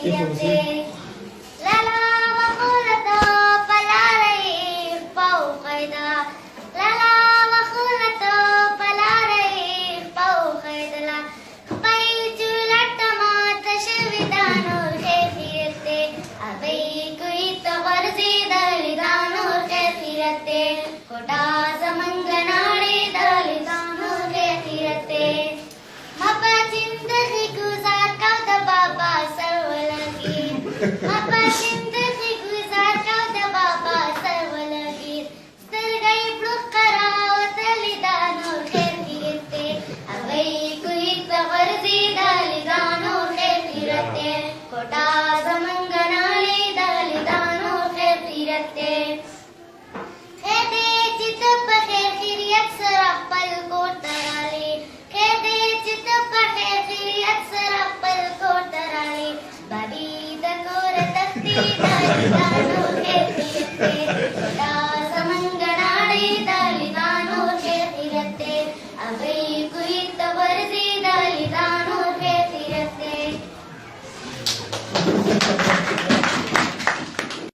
خيرتي لا لا مقولة فلا ريب فوق يدا لا لا مقولة فلا ريب فوق يدا بيت لتمات شويدانور خيرتي أبي كويت ورزيد لدانور خيرتي كوتاز منغناڑي دلدانور خيرتي مبا زندگی گزار کاو د بابا سرولگیر مبا زندگی گزار کاو د بابا سرولگیر سترګې پړق کراو تللی دا نور خیر کیرته اوی کوي ته ورزي دلی دا نور خیر کیرته کوټا زمنګنالي دلی دا نور خیر کیرته خدای چې ته په خیر خیریت سره خپل کور ته رالې خدای چې ته په خیر خیریت سره خپل کور ته رالې بابي د کور تختې دلی دا